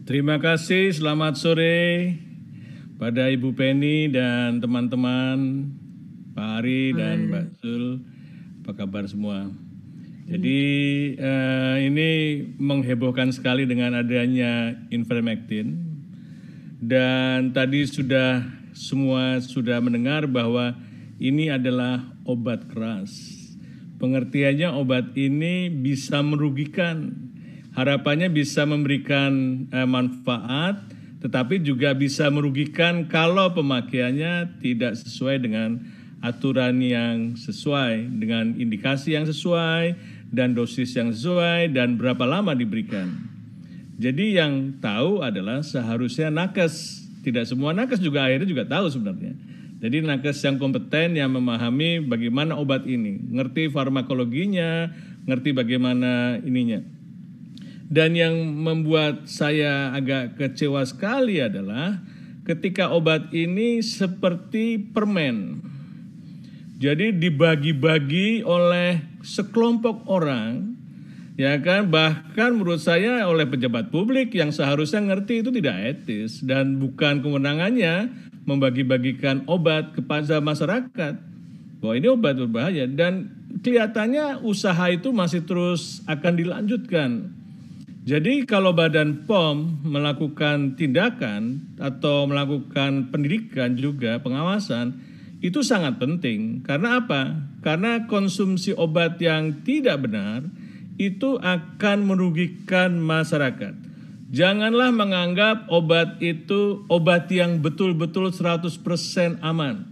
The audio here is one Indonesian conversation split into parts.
Terima kasih, selamat sore pada Ibu Penny dan teman-teman, Pak Ari dan Mbak Zul. Apa kabar semua? Jadi ini menghebohkan sekali dengan adanya ivermectin. Dan tadi semua sudah mendengar bahwa ini adalah obat keras. Pengertiannya obat ini bisa merugikan. Harapannya bisa memberikan manfaat, tetapi juga bisa merugikan kalau pemakaiannya tidak sesuai dengan aturan yang sesuai, dengan indikasi yang sesuai, dan dosis yang sesuai, dan berapa lama diberikan. Jadi yang tahu adalah seharusnya nakes. Tidak semua nakes juga akhirnya juga tahu sebenarnya. Jadi nakes yang kompeten, yang memahami bagaimana obat ini, ngerti farmakologinya, ngerti bagaimana ininya. Dan yang membuat saya agak kecewa sekali adalah ketika obat ini seperti permen. Jadi dibagi-bagi oleh sekelompok orang, ya kan, bahkan menurut saya oleh pejabat publik yang seharusnya ngerti itu tidak etis dan bukan kewenangannya membagi-bagikan obat kepada masyarakat. Bahwa ini obat berbahaya dan kelihatannya usaha itu masih terus akan dilanjutkan. Jadi kalau Badan POM melakukan tindakan atau melakukan pendidikan juga pengawasan itu sangat penting. Karena apa? Karena konsumsi obat yang tidak benar itu akan merugikan masyarakat. Janganlah menganggap obat itu obat yang betul-betul 100% aman.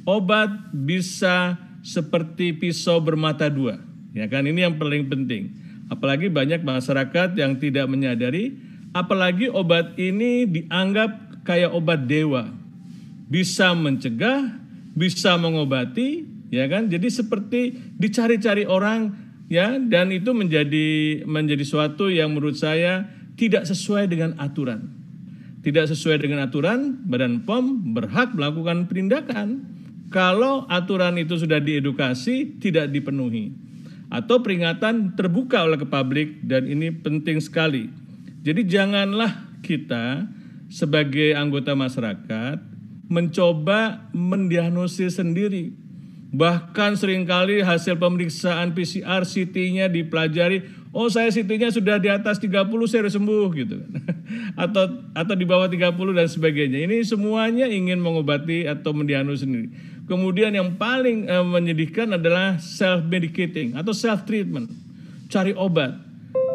Obat bisa seperti pisau bermata dua. Ya kan, ini yang paling penting. Apalagi banyak masyarakat yang tidak menyadari, apalagi obat ini dianggap kayak obat dewa. Bisa mencegah, bisa mengobati, ya kan? Jadi seperti dicari-cari orang, ya, dan itu menjadi suatu yang menurut saya tidak sesuai dengan aturan. Tidak sesuai dengan aturan, Badan POM berhak melakukan penindakan kalau aturan itu sudah diedukasi tidak dipenuhi. Atau peringatan terbuka oleh ke publik, dan ini penting sekali. Jadi janganlah kita sebagai anggota masyarakat mencoba mendiagnosis sendiri. Bahkan seringkali hasil pemeriksaan PCR CT-nya dipelajari, oh saya CT-nya sudah di atas 30 saya sudah sembuh gitu. atau di bawah 30 dan sebagainya. Ini semuanya ingin mengobati atau mendiagnosis sendiri. Kemudian yang paling menyedihkan adalah self-medicating atau self-treatment, cari obat.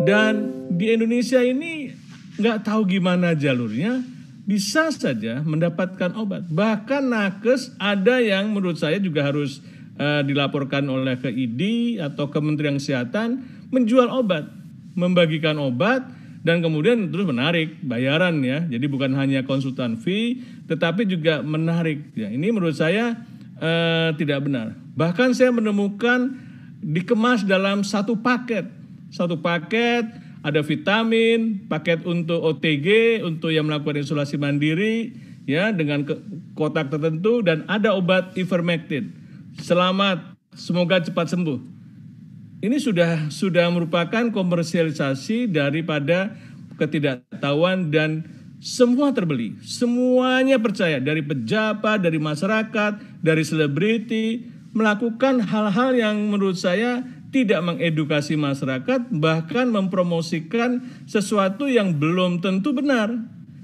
Dan di Indonesia ini nggak tahu gimana jalurnya, bisa saja mendapatkan obat. Bahkan nakes ada yang menurut saya juga harus dilaporkan oleh ke ID atau Kementerian Kesehatan menjual obat, membagikan obat, dan kemudian terus menarik bayaran ya. Jadi bukan hanya konsultan fee, tetapi juga menarik. Ya, ini menurut saya tidak benar. Bahkan saya menemukan dikemas dalam satu paket. Satu paket ada vitamin, paket untuk OTG, untuk yang melakukan isolasi mandiri, ya, dengan kotak tertentu, dan ada obat ivermectin. Selamat, semoga cepat sembuh. Ini sudah merupakan komersialisasi daripada ketidaktahuan dan semua terbeli, semuanya percaya, dari pejabat, dari masyarakat, dari selebriti, melakukan hal-hal yang menurut saya tidak mengedukasi masyarakat, bahkan mempromosikan sesuatu yang belum tentu benar.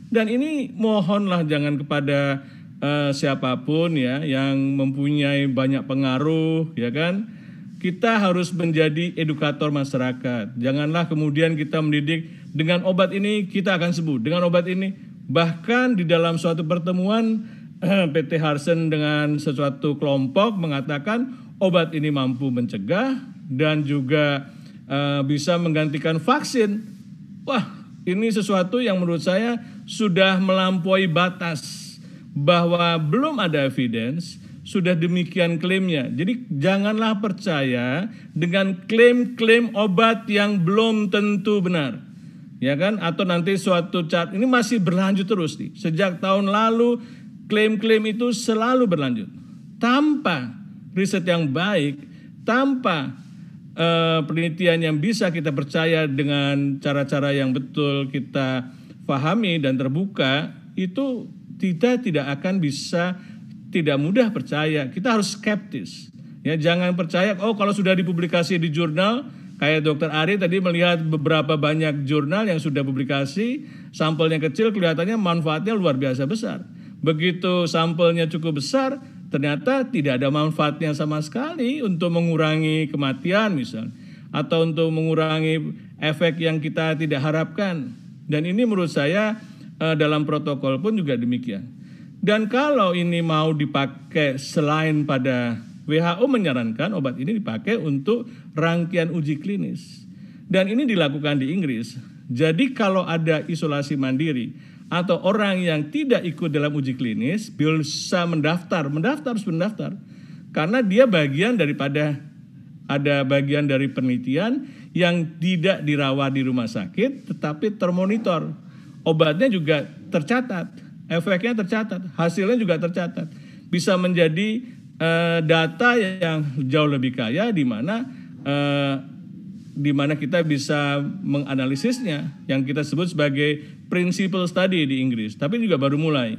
Dan ini mohonlah jangan kepada siapapun ya yang mempunyai banyak pengaruh, ya kan. Kita harus menjadi edukator masyarakat. Janganlah kemudian kita mendidik dengan obat ini kita akan sembuh, dengan obat ini. Bahkan di dalam suatu pertemuan PT Harsen dengan sesuatu kelompok mengatakan obat ini mampu mencegah dan juga bisa menggantikan vaksin. Wah, ini sesuatu yang menurut saya sudah melampaui batas, bahwa belum ada evidence. Sudah demikian klaimnya. Jadi janganlah percaya dengan klaim-klaim obat yang belum tentu benar. Ya kan? Atau nanti suatu chart ini masih berlanjut terus nih. Sejak tahun lalu klaim-klaim itu selalu berlanjut. Tanpa riset yang baik, tanpa penelitian yang bisa kita percaya dengan cara-cara yang betul kita pahami dan terbuka, itu kita tidak akan bisa, tidak mudah percaya. Kita harus skeptis. Ya, jangan percaya, oh kalau sudah dipublikasi di jurnal, kayak Dr. Ari tadi melihat beberapa banyak jurnal yang sudah publikasi, sampelnya kecil kelihatannya manfaatnya luar biasa besar. Begitu sampelnya cukup besar, ternyata tidak ada manfaatnya sama sekali untuk mengurangi kematian misalnya, atau untuk mengurangi efek yang kita tidak harapkan. Dan ini menurut saya dalam protokol pun juga demikian. Dan kalau ini mau dipakai selain pada WHO menyarankan obat ini dipakai untuk rangkaian uji klinis. Dan ini dilakukan di Inggris. Jadi kalau ada isolasi mandiri atau orang yang tidak ikut dalam uji klinis bisa mendaftar harus mendaftar. Karena dia bagian daripada, ada bagian dari penelitian yang tidak dirawat di rumah sakit tetapi termonitor. Obatnya juga tercatat, efeknya tercatat, hasilnya juga tercatat. Bisa menjadi data yang jauh lebih kaya di mana kita bisa menganalisisnya, yang kita sebut sebagai principal study di Inggris, tapi juga baru mulai.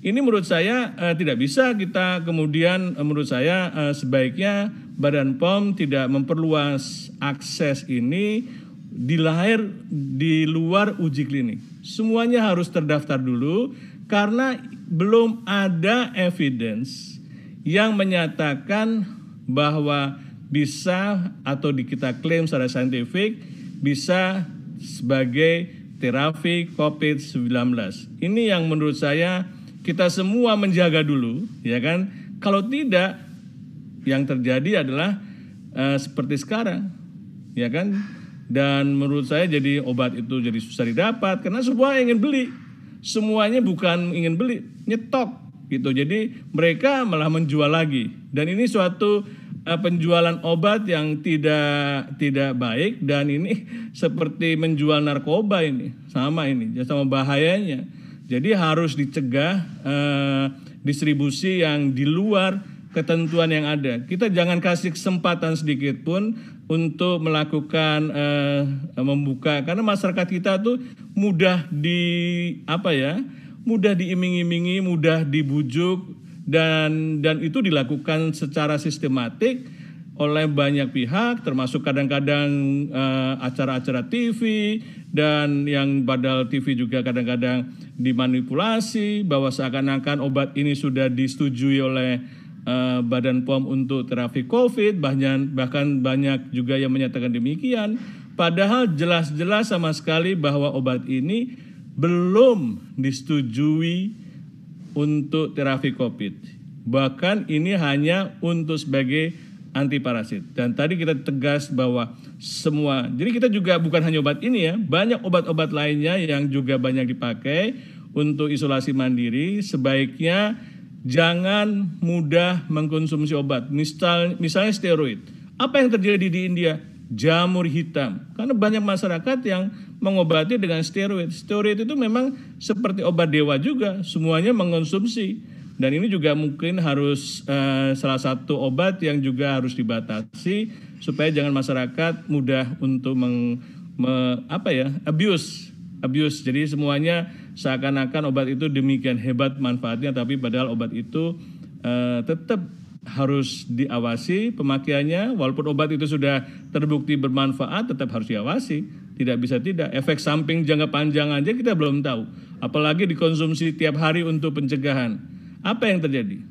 Ini menurut saya tidak bisa kita kemudian, menurut saya sebaiknya Badan POM tidak memperluas akses ini di luar uji klinik. Semuanya harus terdaftar dulu karena belum ada evidence yang menyatakan bahwa bisa atau kita klaim secara saintifik bisa sebagai terapi COVID-19. Ini yang menurut saya kita semua menjaga dulu, ya kan? Kalau tidak, yang terjadi adalah seperti sekarang, ya kan? Dan menurut saya jadi obat itu jadi susah didapat karena semua ingin beli. Semuanya bukan ingin beli, nyetok gitu. Jadi mereka malah menjual lagi. Dan ini suatu penjualan obat yang tidak baik, dan ini seperti menjual narkoba ini. Sama bahayanya. Jadi harus dicegah distribusi yang di luar ketentuan yang ada. Kita jangan kasih kesempatan sedikit pun untuk melakukan membuka, karena masyarakat kita tuh mudah diiming-imingi, mudah dibujuk, dan itu dilakukan secara sistematik oleh banyak pihak, termasuk kadang-kadang acara-acara TV, dan yang padahal TV juga kadang-kadang dimanipulasi bahwa seakan-akan obat ini sudah disetujui oleh Badan POM untuk terapi COVID, bahkan banyak juga yang menyatakan demikian, padahal jelas-jelas sama sekali bahwa obat ini belum disetujui untuk terapi COVID. Bahkan ini hanya untuk sebagai antiparasit. Dan tadi kita tegas bahwa semua, jadi kita juga bukan hanya obat ini ya, banyak obat-obat lainnya yang juga banyak dipakai untuk isolasi mandiri. Sebaiknya jangan mudah mengkonsumsi obat. Misalnya steroid. Apa yang terjadi di India? Jamur hitam. Karena banyak masyarakat yang mengobati dengan steroid. Steroid itu memang seperti obat dewa juga, semuanya mengkonsumsi. Dan ini juga mungkin harus salah satu obat yang juga harus dibatasi supaya jangan masyarakat mudah untuk abuse. Jadi semuanya seakan-akan obat itu demikian hebat manfaatnya, tapi padahal obat itu tetap harus diawasi pemakaiannya. Walaupun obat itu sudah terbukti bermanfaat, tetap harus diawasi. Tidak bisa tidak. Efek samping jangka panjang aja kita belum tahu. Apalagi dikonsumsi tiap hari untuk pencegahan. Apa yang terjadi?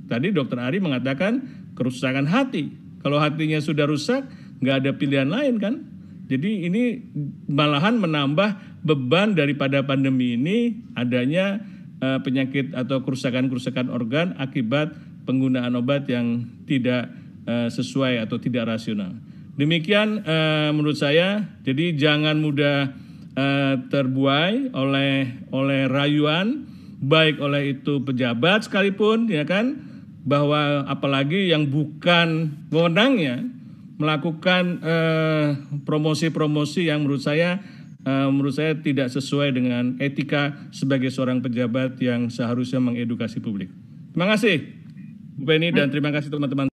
Tadi Dr. Ari mengatakan kerusakan hati. Kalau hatinya sudah rusak, nggak ada pilihan lain kan? Jadi ini malahan menambah beban daripada pandemi ini, adanya penyakit atau kerusakan-kerusakan organ akibat penggunaan obat yang tidak sesuai atau tidak rasional. Demikian menurut saya. Jadi jangan mudah terbuai oleh rayuan, baik oleh itu pejabat sekalipun, ya kan, bahwa apalagi yang bukan wewenangnya melakukan promosi-promosi yang menurut saya tidak sesuai dengan etika sebagai seorang pejabat yang seharusnya mengedukasi publik. Terima kasih Bu Penny dan terima kasih teman-teman.